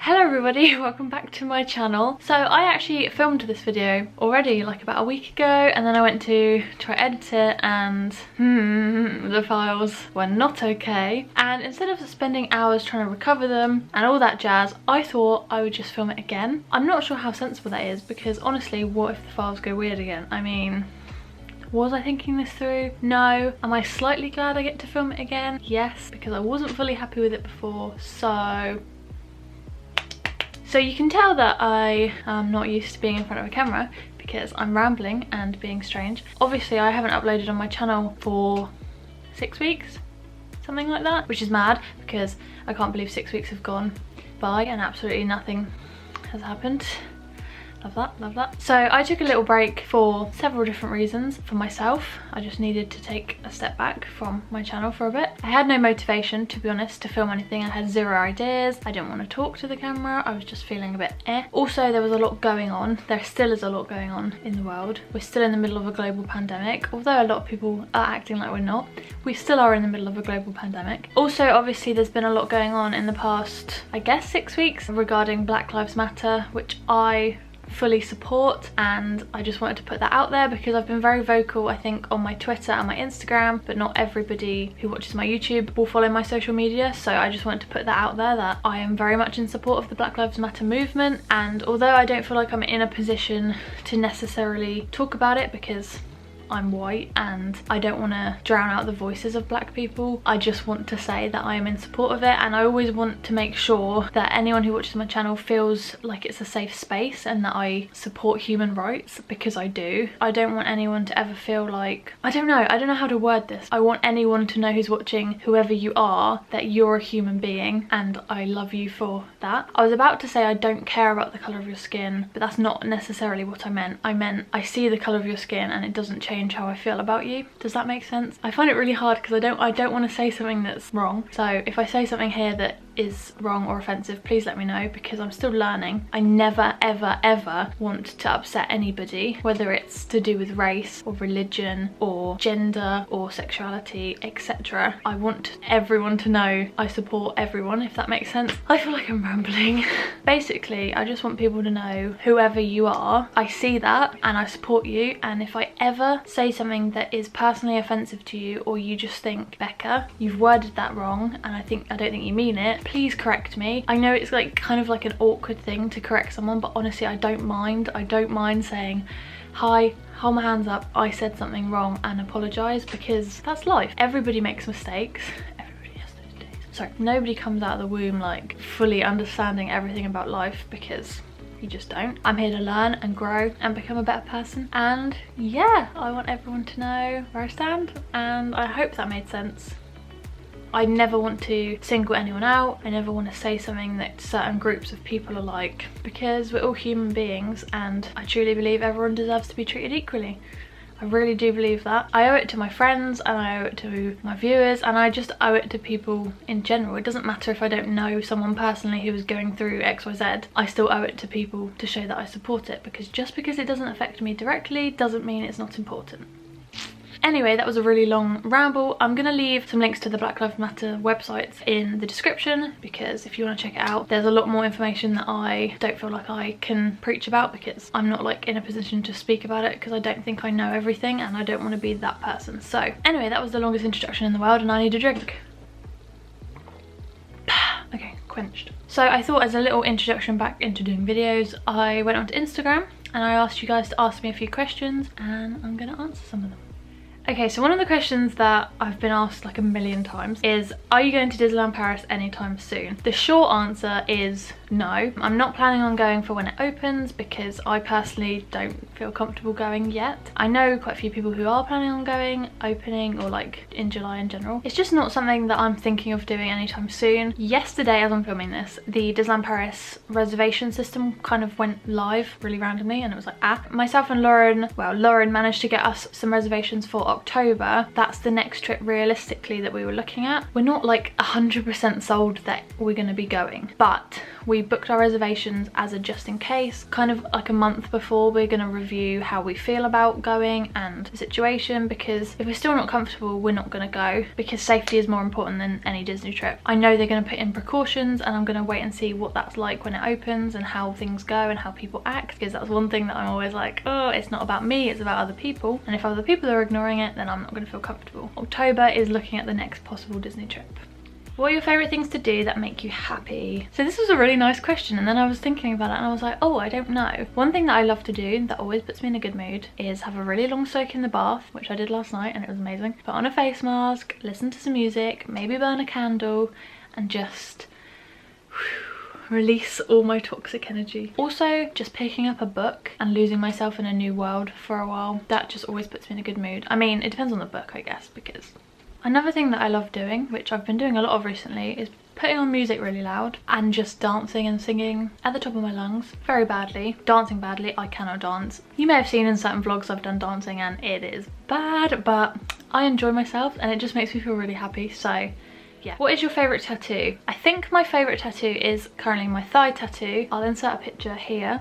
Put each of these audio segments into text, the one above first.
Hello everybody, welcome back to my channel. So I actually filmed this video already like about a week ago, and then I went to try edit it and the files were not okay. And instead of spending hours trying to recover them and all that jazz, I thought I would just film it again. I'm not sure how sensible that is, because honestly, what if the files go weird again? I mean, was I thinking this through? No. Am I slightly glad I get to film it again? Yes, because I wasn't fully happy with it before. So you can tell that I am not used to being in front of a camera because I'm rambling and being strange. Obviously I haven't uploaded on my channel for 6 weeks, something like that, which is mad because I can't believe 6 weeks have gone by and absolutely nothing has happened. Love that, love that. So I took a little break for several different reasons for myself. I just needed to take a step back from my channel for a bit. I had no motivation, to be honest, to film anything. I had zero ideas. I didn't want to talk to the camera. I was just feeling a bit eh. Also, there was a lot going on. There still is a lot going on in the world. We're still in the middle of a global pandemic. Although a lot of people are acting like we're not, we still are in the middle of a global pandemic. Also, obviously, there's been a lot going on in the past, I guess, 6 weeks regarding Black Lives Matter, which I fully support, and I just wanted to put that out there because I've been very vocal, I think, on my Twitter and my Instagram, but not everybody who watches my YouTube will follow my social media, so I just wanted to put that out there that I am very much in support of the Black Lives Matter movement. And although I don't feel like I'm in a position to necessarily talk about it because I'm white and I don't want to drown out the voices of black people, I just want to say that I am in support of it, and I always want to make sure that anyone who watches my channel feels like it's a safe space and that I support human rights, because I do. I don't want anyone to ever feel like, I don't know how to word this. I want anyone to know who's watching, whoever you are, that you're a human being and I love you for that. I was about to say I don't care about the colour of your skin, but that's not necessarily what I meant. I meant I see the colour of your skin and it doesn't change how I feel about you. Does that make sense? I find it really hard because I don't want to say something that's wrong. So if I say something here that is wrong or offensive, please let me know, because I'm still learning. I never ever want to upset anybody, whether it's to do with race or religion or gender or sexuality, etc. I want everyone to know I support everyone, if that makes sense. I feel like I'm rambling. Basically, I just want people to know, whoever you are, I see that and I support you, and if I ever say something that is personally offensive to you, or you just think, Becca, you've worded that wrong and I don't think you mean it, please correct me. I know it's like kind of like an awkward thing to correct someone, but honestly I don't mind. I don't mind saying, hi, hold my hands up, I said something wrong, and apologise, because that's life. Everybody makes mistakes. Everybody has those days. Sorry, nobody comes out of the womb like fully understanding everything about life, because you just don't. I'm here to learn and grow and become a better person, and yeah, I want everyone to know where I stand, and I hope that made sense. I never want to single anyone out. I never want to say something that certain groups of people are like, because we're all human beings and I truly believe everyone deserves to be treated equally. I really do believe that. I owe it to my friends and I owe it to my viewers, and I just owe it to people in general. It doesn't matter if I don't know someone personally who is going through XYZ, I still owe it to people to show that I support it, because just because it doesn't affect me directly doesn't mean it's not important. Anyway, that was a really long ramble. I'm gonna leave some links to the Black Lives Matter websites in the description, because if you want to check it out, there's a lot more information that I don't feel like I can preach about, because I'm not like in a position to speak about it, because I don't think I know everything and I don't want to be that person. So anyway, that was the longest introduction in the world and I need a drink. Okay, quenched. So I thought, as a little introduction back into doing videos, I went onto Instagram and I asked you guys to ask me a few questions, and I'm gonna answer some of them. Okay, so one of the questions that I've been asked like a million times is, are you going to Disneyland Paris anytime soon? The short answer is no. I'm not planning on going for when it opens, because I personally don't feel comfortable going yet. I know quite a few people who are planning on going, opening, or like in July in general. It's just not something that I'm thinking of doing anytime soon. Yesterday, as I'm filming this, the Disneyland Paris reservation system kind of went live really randomly, and it was like, myself and Lauren managed to get us some reservations for October. That's the next trip realistically that we were looking at. We're not like 100% sold that we're going to be going, but we booked our reservations as a just in case, kind of like a month before. We're going to review how we feel about going and the situation, because if we're still not comfortable, we're not going to go, because safety is more important than any Disney trip. I know they're going to put in precautions, and I'm going to wait and see what that's like when it opens and how things go and how people act, because that's one thing that I'm always like, oh, it's not about me, it's about other people, and if other people are ignoring it, then I'm not going to feel comfortable. October is looking at the next possible Disney trip. What are your favourite things to do that make you happy? So this was a really nice question, and then I was thinking about it and I was like, oh, I don't know. One thing that I love to do that always puts me in a good mood is have a really long soak in the bath, which I did last night and it was amazing. Put on a face mask, listen to some music, maybe burn a candle, and just release all my toxic energy. Also, just picking up a book and losing myself in a new world for a while, that just always puts me in a good mood. I mean, it depends on the book, I guess, because another thing that I love doing, which I've been doing a lot of recently, is putting on music really loud and just dancing and singing at the top of my lungs very badly. Dancing badly, I cannot dance. You may have seen in certain vlogs I've done dancing and it is bad, but I enjoy myself and it just makes me feel really happy. So yeah. What is your favourite tattoo? I think my favourite tattoo is currently my thigh tattoo. I'll insert a picture here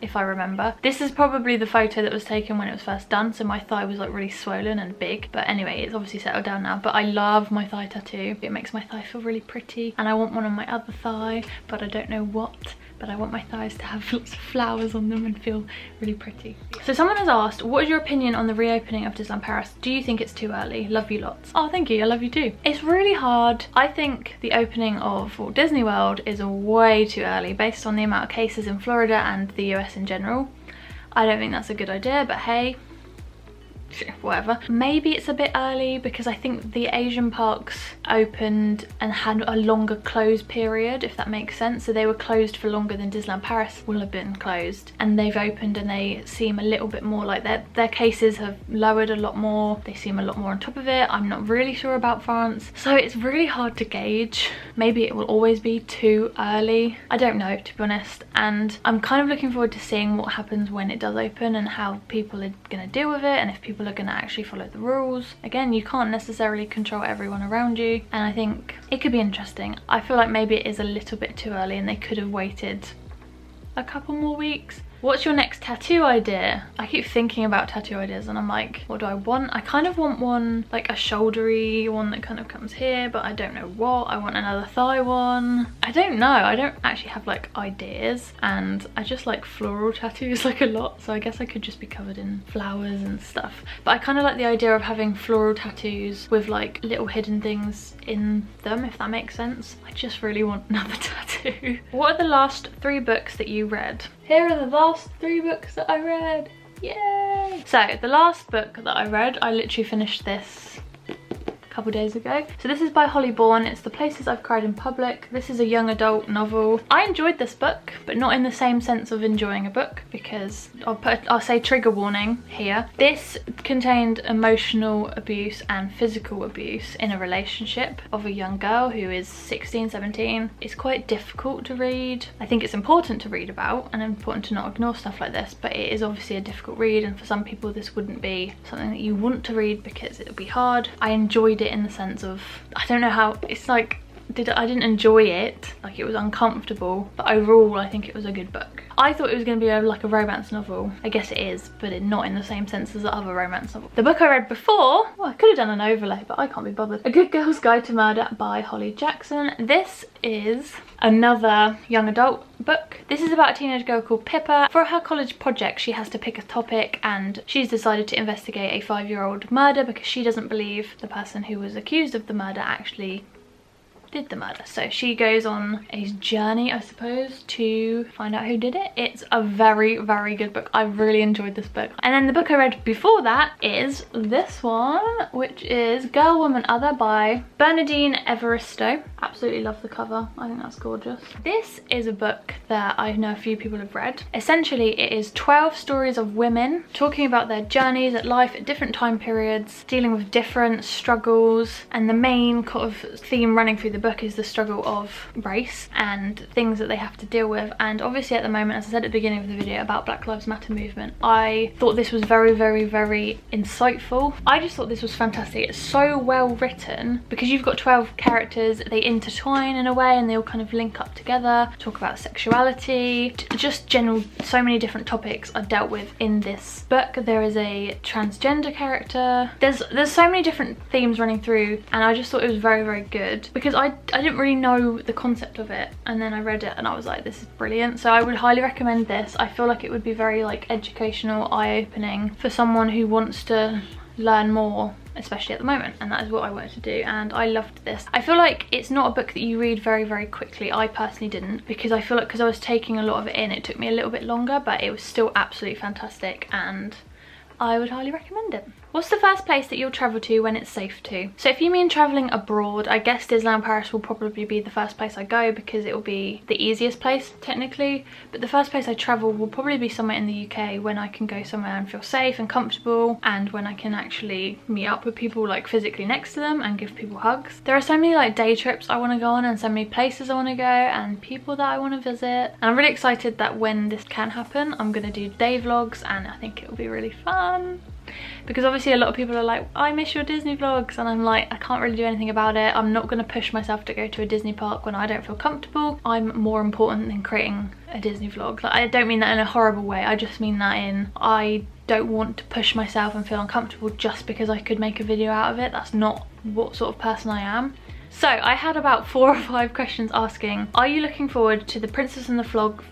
if I remember. This is probably the photo that was taken when it was first done, so my thigh was like really swollen and big, but anyway, it's obviously settled down now. But I love my thigh tattoo. It makes my thigh feel really pretty, and I want one on my other thigh, but I don't know what. But I want my thighs to have lots of flowers on them and feel really pretty. So someone has asked, what is your opinion on the reopening of Disneyland Paris? Do you think it's too early? Love you lots. Oh, thank you, I love you too. It's really hard. I think the opening of Walt Disney World is way too early based on the amount of cases in Florida and the US in general. I don't think that's a good idea, but hey, whatever. Maybe it's a bit early because I think the Asian parks opened and had a longer close period, if that makes sense. So they were closed for longer than Disneyland Paris will have been closed, and they've opened and they seem a little bit more like their cases have lowered a lot more. They seem a lot more on top of it. I'm not really sure about France, so it's really hard to gauge. Maybe it will always be too early. I don't know, to be honest, and I'm kind of looking forward to seeing what happens when it does open and how people are going to deal with it, and if people are going to actually follow the rules. Again, you can't necessarily control everyone around you, and I think it could be interesting. I feel like maybe it is a little bit too early and they could have waited a couple more weeks. What's your next tattoo idea? I keep thinking about tattoo ideas and I'm like, what do I want? I kind of want one, like a shouldery one that kind of comes here, but I don't know what. I want another thigh one. I don't know. I don't actually have like ideas, and I just like floral tattoos like a lot, so I guess I could just be covered in flowers and stuff. But I kind of like the idea of having floral tattoos with like little hidden things in them, if that makes sense. I just really want another tattoo. What are the last 3 books that you read? Here are the last 3 books that I read. Yay! So the last book that I read, I literally finished this a couple days ago. So this is by Holly Bourne. It's The Places I've Cried in Public. This is a young adult novel. I enjoyed this book, but not in the same sense of enjoying a book, because I'll say trigger warning here. This contained emotional abuse and physical abuse in a relationship of a young girl who is 16, 17. It's quite difficult to read. I think it's important to read about and important to not ignore stuff like this, but it is obviously a difficult read, and for some people this wouldn't be something that you want to read because it would be hard. I enjoyed it in the sense of, I don't know how, it's like, I didn't enjoy it, like it was uncomfortable, but overall I think it was a good book. I thought it was going to be like a romance novel. I guess it is, but not in the same sense as the other romance novel. The book I read before, well, I could have done an overlay, but I can't be bothered. A Good Girl's Guide to Murder by Holly Jackson. This is another young adult book. This is about a teenage girl called Pippa. For her college project, she has to pick a topic, and she's decided to investigate a 5-year-old murder because she doesn't believe the person who was accused of the murder actually did the murder. So she goes on a journey, I suppose, to find out who did it. It's a very, very good book. I really enjoyed this book. And then the book I read before that is this one, which is Girl, Woman, Other by Bernardine Evaristo. Absolutely love the cover. I think that's gorgeous. This is a book that I know a few people have read. Essentially, it is 12 stories of women talking about their journeys at life at different time periods, dealing with different struggles, and the main kind of theme running through the the book is the struggle of race and things that they have to deal with. And obviously at the moment, as I said at the beginning of the video about Black Lives Matter movement, I thought this was very, very, very insightful. I just thought this was fantastic. It's so well written because you've got 12 characters, they intertwine in a way and they all kind of link up together, talk about sexuality, just general, so many different topics are dealt with in this book. There is a transgender character. There's so many different themes running through, and I just thought it was very, very good because I didn't really know the concept of it, and then I read it and I was like, this is brilliant. So I would highly recommend this. I feel like it would be very like educational, eye-opening for someone who wants to learn more, especially at the moment, and that is what I wanted to do, and I loved this. I feel like it's not a book that you read very, very quickly. I personally didn't, because I feel like because I was taking a lot of it in, it took me a little bit longer, but it was still absolutely fantastic and I would highly recommend it. What's the first place that you'll travel to when it's safe to? So if you mean travelling abroad, I guess Disneyland Paris will probably be the first place I go because it will be the easiest place technically, but the first place I travel will probably be somewhere in the UK when I can go somewhere and feel safe and comfortable, and when I can actually meet up with people like physically next to them and give people hugs. There are so many like day trips I want to go on and so many places I want to go and people that I want to visit, and I'm really excited that when this can happen I'm going to do day vlogs, and I think it will be really fun. Because obviously a lot of people are like, I miss your Disney vlogs, and I'm like, I can't really do anything about it. I'm not going to push myself to go to a Disney park when I don't feel comfortable. I'm more important than creating a Disney vlog. Like, I don't mean that in a horrible way, I just mean that in, I don't want to push myself and feel uncomfortable just because I could make a video out of it. That's not what sort of person I am. So I had about 4 or 5 questions asking, are you looking forward to the Princess and the Frog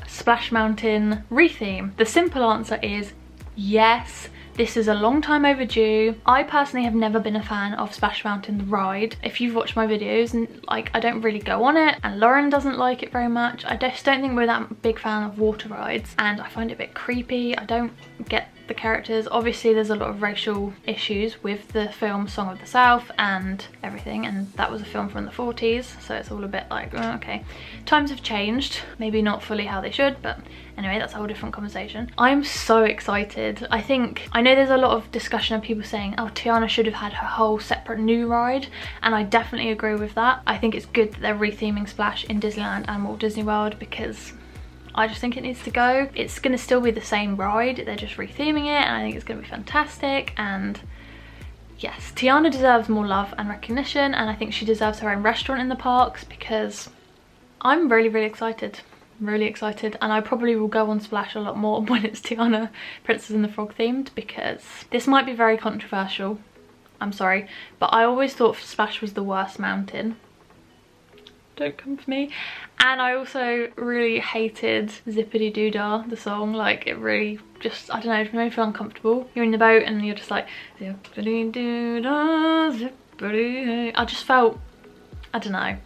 Splash Mountain retheme? The simple answer is yes. This is a long time overdue. I personally have never been a fan of Splash Mountain the ride. If you've watched my videos, and like, I don't really go on it, and Lauren doesn't like it very much. I just don't think we're that big fan of water rides, and I find it a bit creepy. I don't get the characters. Obviously there's a lot of racial issues with the film Song of the South and everything, and that was a film from the 40s, so it's all a bit like, oh, okay, times have changed, maybe not fully how they should, but anyway, that's a whole different conversation. I'm so excited. I know there's a lot of discussion of people saying, oh, Tiana should have had her whole separate new ride, and I definitely agree with that. I think it's good that they're retheming Splash in Disneyland and Walt Disney World because I just think it needs to go. It's going to still be the same ride, they're just retheming it, and I think it's going to be fantastic. And yes, Tiana deserves more love and recognition, and I think she deserves her own restaurant in the parks because I'm really, really excited. Really excited, and I probably will go on Splash a lot more when it's Tiana Princess and the Frog themed, because this might be very controversial, I'm sorry, but I always thought Splash was the worst mountain. Don't come for me. And I also really hated Zippity Doo Dah, the song. Like, it really just, I don't know, it made me feel uncomfortable. You're in the boat and you're just like, Zippity Doo Dah, Zippity. I just felt, I don't know.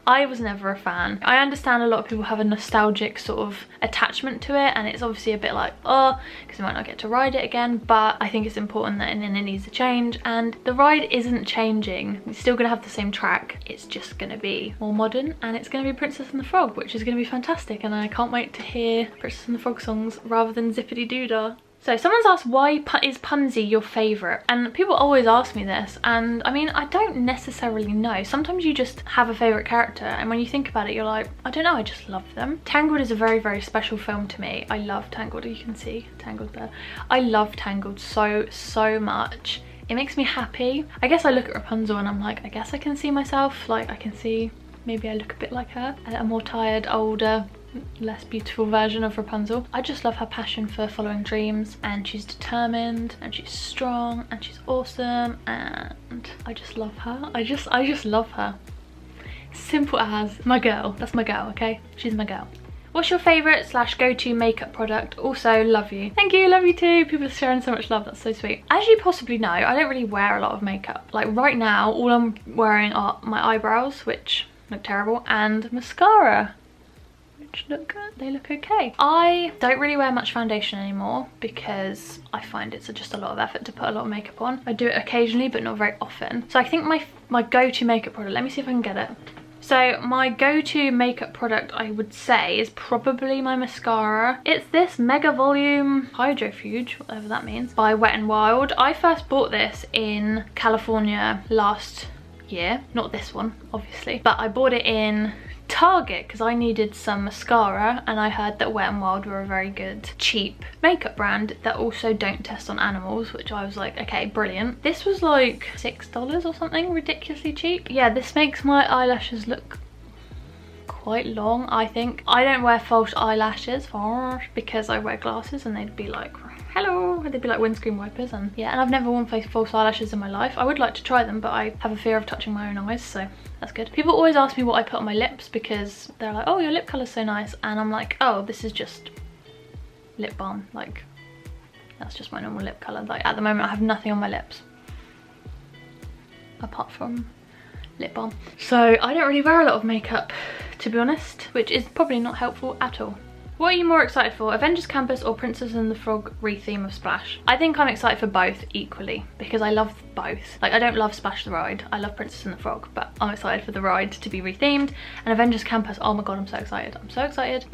I was never a fan. I understand a lot of people have a nostalgic sort of attachment to it, and it's obviously a bit like, oh, because we might not get to ride it again, but I think it's important that it needs to change, and the ride isn't changing. It's still gonna have the same track. It's just gonna be more modern, and it's gonna be Princess and the Frog, which is gonna be fantastic, and I can't wait to hear Princess and the Frog songs rather than Zippity Doo Dah. So someone's asked, why is Punzi your favourite? And people always ask me this, and I mean, I don't necessarily know. Sometimes you just have a favourite character, and when you think about it, you're like, I don't know, I just love them. Tangled is a very, very special film to me. I love Tangled, you can see Tangled there. I love Tangled so, so much. It makes me happy. I guess I look at Rapunzel and I'm like, I guess I can see myself. Like, I can see, maybe I look a bit like her. A more tired, older, less beautiful version of Rapunzel. I just love her passion for following dreams, and she's determined, and she's strong, and she's awesome, and I just love her. I just love her. Simple as, my girl. That's my girl, okay? She's my girl. What's your favourite / go-to makeup product? Also, love you. Thank you, love you too. People are sharing so much love, that's so sweet. As you possibly know, I don't really wear a lot of makeup. Like right now, all I'm wearing are my eyebrows, which look terrible, and mascara, which look good. They look okay. I don't really wear much foundation anymore because I find it's just a lot of effort to put a lot of makeup on. I do it occasionally, but not very often. So I think my go-to makeup product, let me see if I can get it. So my go-to makeup product, I would say, is probably my mascara. It's this Mega Volume Hydrofuge, whatever that means, by Wet n Wild. I first bought this in California last year. Not this one, obviously, but I bought it in Target because I needed some mascara, and I heard that Wet n Wild were a very good cheap makeup brand that also don't test on animals, which I was like, okay, brilliant. This was like $6 or something, ridiculously cheap. Yeah, this makes my eyelashes look quite long, I think. I don't wear false eyelashes because I wear glasses and they'd be like, hello, they'd be like windscreen wipers, and yeah, and I've never worn false eyelashes in my life. I would like to try them, but I have a fear of touching my own eyes, so that's good. People always ask me what I put on my lips because they're like, oh, your lip colour's so nice, and I'm like, oh, this is just lip balm. Like, that's just my normal lip colour. Like, at the moment I have nothing on my lips apart from lip balm, so I don't really wear a lot of makeup, to be honest, which is probably not helpful at all. What are you more excited for, Avengers Campus or Princess and the Frog re-theme of Splash? I think I'm excited for both equally because I love both. Like, I don't love Splash the ride, I love Princess and the Frog, but I'm excited for the ride to be rethemed. And Avengers Campus, oh my god, I'm so excited. I'm so excited.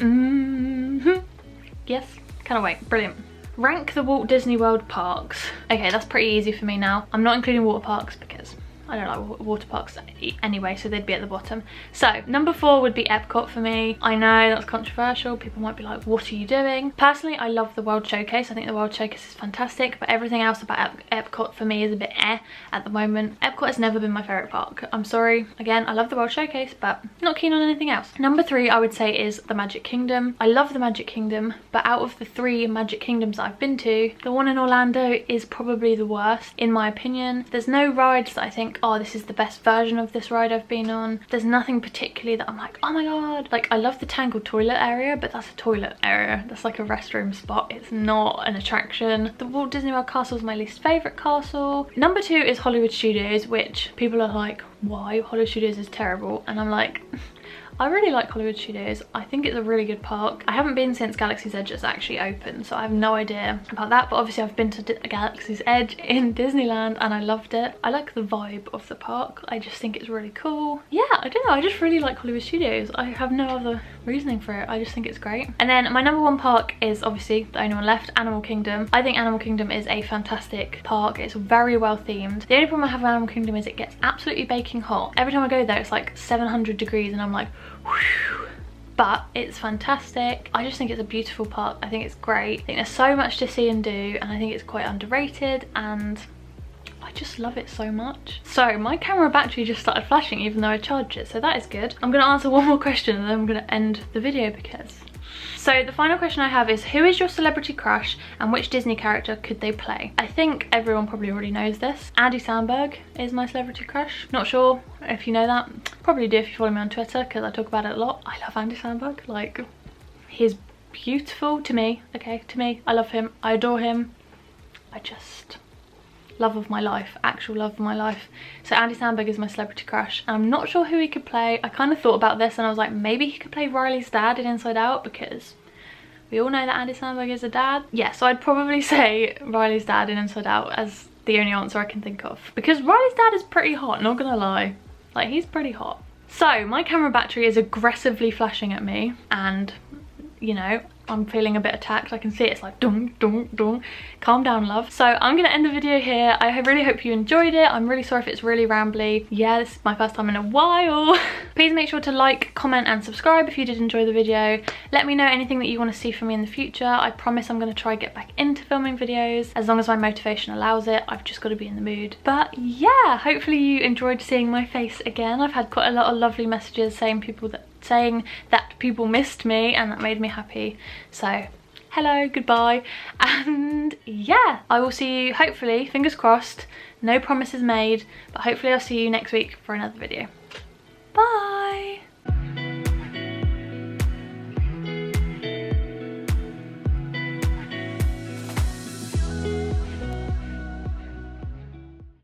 Yes, cannot wait, brilliant. Rank the Walt Disney World parks. Okay, that's pretty easy for me now. I'm not including water parks because I don't like water parks anyway, so they'd be at the bottom. So number 4 would be Epcot for me. I know that's controversial. People might be like, what are you doing? Personally, I love the World Showcase. I think the World Showcase is fantastic, but everything else about Epcot for me is a bit at the moment. Epcot has never been my favourite park. I'm sorry. Again, I love the World Showcase, but not keen on anything else. Number 3, I would say, is the Magic Kingdom. I love the Magic Kingdom, but out of the 3 Magic Kingdoms that I've been to, the one in Orlando is probably the worst, in my opinion. There's no rides that I think, oh, this is the best version of this ride I've been on. There's nothing particularly that I'm like, oh my god. Like, I love the Tangled toilet area, but that's a toilet area. That's like a restroom spot. It's not an attraction. The Walt Disney World castle is my least favourite castle. Number 2 is Hollywood Studios, which people are like, why? Hollywood Studios is terrible. And I'm like, I really like Hollywood Studios. I think it's a really good park. I haven't been since Galaxy's Edge has actually opened, so I have no idea about that, but obviously I've been to Galaxy's Edge in Disneyland and I loved it. I like the vibe of the park. I just think it's really cool. Yeah, I don't know, I just really like Hollywood Studios. I have no other reasoning for it. I just think it's great. And then my number 1 park is obviously the only one left, Animal Kingdom. I think Animal Kingdom is a fantastic park. It's very well themed. The only problem I have with Animal Kingdom is it gets absolutely baking hot. Every time I go there it's like 700 degrees and I'm like, whew. But it's fantastic. I just think it's a beautiful park. I think it's great. I think there's so much to see and do, and I think it's quite underrated, and I just love it so much. So my camera battery just started flashing even though I charged it, so that is good. I'm gonna answer one more question and then I'm gonna end the video because... So the final question I have is, who is your celebrity crush and which Disney character could they play? I think everyone probably already knows this. Andy Samberg is my celebrity crush. Not sure if you know that. Probably do if you follow me on Twitter because I talk about it a lot. I love Andy Samberg. Like, he's beautiful to me. Okay, to me. I love him. I adore him. I just... love of my life, actual love of my life. So Andy Samberg is my celebrity crush. I'm not sure who he could play. I kind of thought about this and I was like, maybe he could play Riley's dad in Inside Out because we all know that Andy Samberg is a dad. Yeah, so I'd probably say Riley's dad in Inside Out as the only answer I can think of. Because Riley's dad is pretty hot, not gonna lie. Like, he's pretty hot. So my camera battery is aggressively flashing at me and, you know, I'm feeling a bit attacked. I can see it's like dong dong dong. Calm down, love. So I'm gonna end the video here. I really hope you enjoyed it. I'm really sorry if it's really rambly. Yeah, this is my first time in a while. Please make sure to like, comment and subscribe if you did enjoy the video. Let me know anything that you want to see from me in the future. I promise I'm gonna try get back into filming videos as long as my motivation allows it. I've just got to be in the mood. But yeah, hopefully you enjoyed seeing my face again. I've had quite a lot of lovely messages saying that people missed me, and that made me happy. So hello, goodbye, and yeah, I will see you hopefully, fingers crossed, no promises made, but hopefully I'll see you next week for another video.